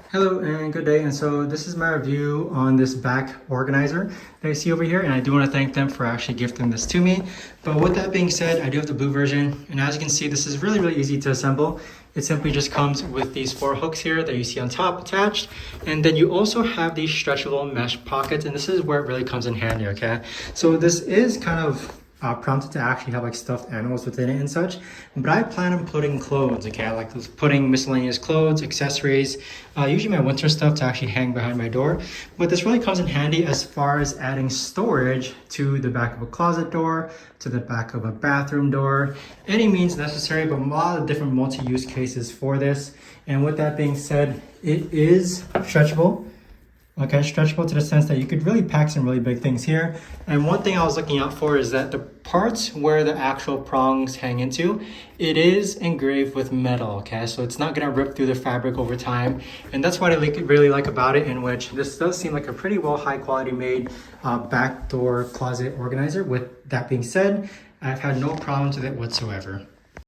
Hello and good day. And so this is my review on this back organizer that you see over here. And I do want to thank them for actually gifting this to me. But with that being said, I do have the blue version. And as you can see, this is really easy to assemble. It simply just comes with these 4 hooks here that you see on top attached. And then you also have these stretchable mesh pockets. And this is where it really comes in handy, okay? So this is kind of prompted to actually have like stuffed animals within it and such, but I plan on putting clothes, okay, like putting miscellaneous clothes, accessories, usually my winter stuff to actually hang behind my door. But this really comes in handy as far as adding storage to the back of a closet door, to the back of a bathroom door, any means necessary, but a lot of different multi-use cases for this. And with that being said, it is stretchable. Okay, stretchable to the sense that you could really pack some really big things here. And one thing I was looking out for is that the parts where the actual prongs hang into, it is engraved with metal, okay? So it's not gonna rip through the fabric over time. And that's what I really like about it, in which this does seem like a pretty well high quality made back door closet organizer. With that being said, I've had no problems with it whatsoever.